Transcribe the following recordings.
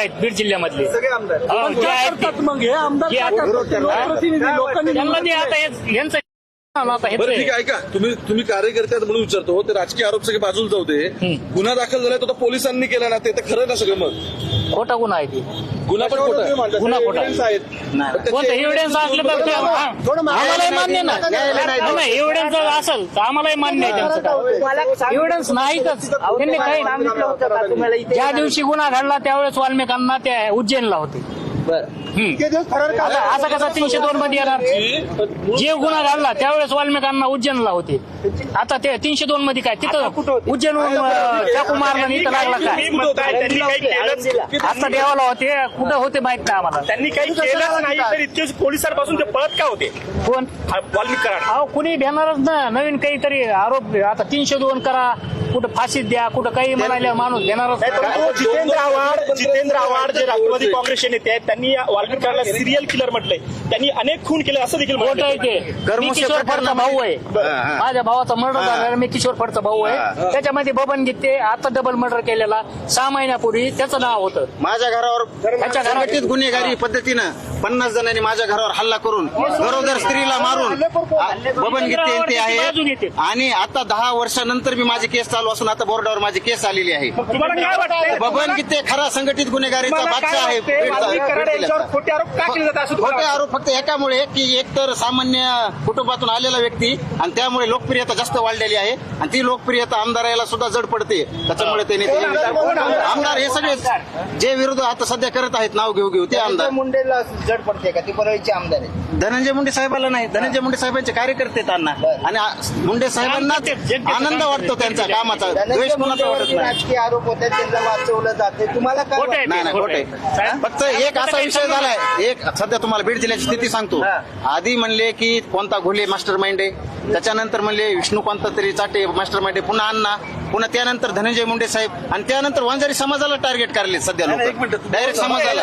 बीड जिल्ह्यामधले सगळे आमदार जे आहेत मग हे आमदार जे काय करतात? लोकप्रतिनिधी लोकांनी त्यांना ते आता यांचं आता बरं ठीक आहे ऐका तुम्ही कार्यकर्ते आहात म्हणून विचारतो ते राजकीय आरोप सगळे बाजूला जाऊ दे गुन्हा दाखल झालाय तो आता पोलिसांनी केला ना ते तर खरं ना सगळं मग खोटा गुन्हा आहे ते गुन्हा पण खोटा आहे. गुन्हा खोटा आहे. Evidence आहेत कोणतं एव्हिडन्स असलं तर ते आम्हालाही मान्य ना एव्हिडन्स जर असेल तर आम्हालाही मान्य आहे त्यांचं काय एव्हिडन्स नाहीतच त्यांनी काही ज्या दिवशी गुन्हा घडला त्यावेळेस वाल्मिकांना त्या उज्जैनला होते असं कसा 302 मध्ये येणार जे गुन्हा घडला त्यावेळेस वाल्मिकांना उज्जैनला होते आता ते 302 मध्ये काय तिथं उज्जैनहून चाकू मारला इथं लागला काय आता देवाला होते कुठं होते माहित नाही आम्हाला त्यांनी काही केलं नाही तर इतके पोलिसांपासून ते पळत का होते कोण वाल्मिक कराड अहो कुणी घेणारच ना नवीन काहीतरी आरोप आता 302 करा कुठं फाशीत द्या कुठं काही म्हणाले माणूस घेणारच जितेंद्र आव्हाड जे राष्ट्रवादी काँग्रेसचे नेते आहेत त्यांनी वाल्मिक कराडला सिरियल किलर म्हटलंय त्यांनी अनेक खून केले असं देखील खोटं आहे ते मी किशोर फडचा भाऊ आहे माझ्या भावाचा मर्डर झालेला मी किशोर फडचा भाऊ आहे त्याच्यामध्ये बबन गीते आता डबल मर्डर केलेला 6 महिन्यापूर्वी त्याचं नाव होतं माझ्या घरावर त्याच्या घरात संघटित गुन्हेगारी पद्धतीनं 50 जणांनी माझ्या घरावर हल्ला करून गरोदर स्त्रीला मारून बबन गीते ते आहे आणि आता 10 वर्षानंतर मी माझी केस चालू असून आता बोर्डावर माझी केस आलेली आहे तुम्हाला काय वाटतं बबन गीते खरा संघटित गुन्हेगारीचा बादशाह आहे खोटे आरोप का केले जातात असं खोटे आरोप फक्त एकामुळे की एक तर सामान्य कुटुंबातून आलेला व्यक्ती आणि त्यामुळे लोकप्रियता जास्त वाढलेली आहे आणि ती लोकप्रियता आमदाराला सुद्धा जड पडते त्याच्यामुळे त्यांनी आमदार हे सगळे जे विरोध आता सध्या करत आहेत नाव घेऊ ते आमदार मुंडेला जड पडते का ती परळीचे आमदार आहे धनंजय मुंडे साहेबाला नाही धनंजय मुंडे साहेबांचे कार्यकर्ते त्यांना आणि मुंडे साहेबांना आनंद वाटतो त्यांचा कामाचा द्वेष कोणाचा वाटत नाही राजकीय आरोप होते त्यांना वाचवलं जाते तुम्हाला काय खोटं आहे ते, नाही खोटं खोटे आहे. फक्त एक असा विषय झालाय एक सध्या तुम्हाला बीड जिल्ह्याची स्थिती सांगतो आधी म्हणले की कोणता घोले मास्टर माइंड आहे त्याच्यानंतर म्हणले विष्णू कोणता तरी चाटे मास्टर माइंड आहे पुन्हा अण्णा पुन्हा त्यानंतर धनंजय मुंडे साहेब आणि त्यानंतर वंजारी समाजाला टार्गेट करले सध्या लोक डायरेक्ट समाजाला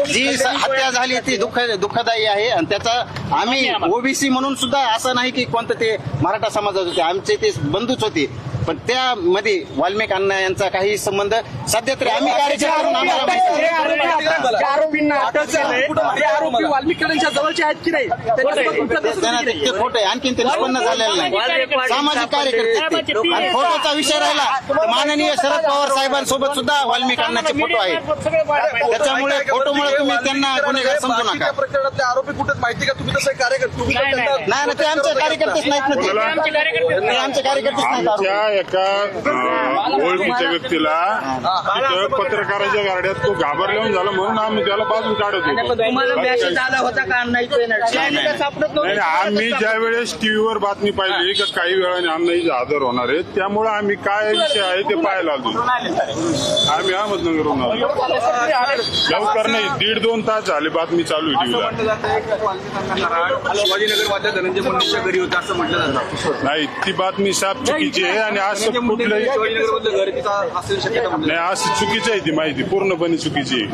जी हत्या झाली ती दुःखदायी आहे आणि त्याचा आम्ही ओबीसी म्हणून सुद्धा असं नाही की कोणतं ते मराठा समाजात होते आमचे ते बंधूच होते पण त्यामध्ये वाल्मिक अण्णा यांचा काही संबंध सध्या तरी आम्ही आरोपींना अटक झाले आरोपी वाल्मिकांच्या जवळचे आहेत की नाही ते खोटं आहे आणखीन ते निष्पन्न झालेलं नाही सामाजिक कार्यकर्ते आणि फोटोचा विषय राहिला माननीय शरद पवार साहेबांसोबत सुद्धा वाल्मिक अण्णाचे फोटो आहेत त्याच्यामुळे फोटोमुळे तुम्ही त्यांना गुन्हेगार समजू नका प्रकरणातले आरोपी कुठे माहिती का तुम्ही तसं कार्यकर्ते नाही ना ते आमचे कार्यकर्तेच नाहीत ना ते आमचे कार्यकर्तेच नाहीत एका ओळखीच्या व्यक्तीला तिथं पत्रकाराच्या गाड्यात तो घाबरल्यावर झाला म्हणून आम्ही त्याला बाजू काढत होतो तुम्हाला मेसेज आला होता का नाही आम्ही ज्या वेळेस टीव्हीवर बातमी पाहिली की काही वेळाने अण्णाजी हजर होणार आहेत त्यामुळे आम्ही काय विषय आहे ते पाहायला आलो आम्ही अहमदनगरहून आलो लवकर नाही 1.5-2 तास झाले बातमी चालू आहे टीव्हीला शिवाजीनगरमधल्या धनंजय मुंडेच्या घरी होतं असं म्हटलं जातं नाही ती बातमी साफ चुकीची आहे आणि असं कुठलंही शिवाजीनगरमधलं घर तिथं असेल शक्यता नाही असं चुकीचं आहे ती माहिती पूर्णपणे चुकीची आहे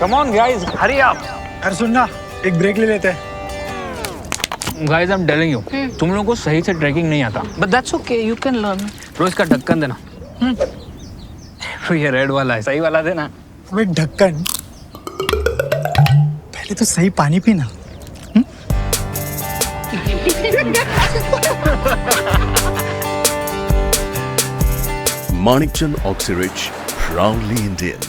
Come on guys, hurry up. अरे सुन ना एक ब्रेक ले लेते हैं Guys, I'm telling you, तुम लोगों को सही से ट्रैकिंग नहीं आता. But that's okay, you can learn. रोज का ढक्कन देना. ये रेड वाला है, सही वाला देना. अबे ढक्कन पहले तो सही पानी पीना Manikchand Oxyrich, proudly Indian.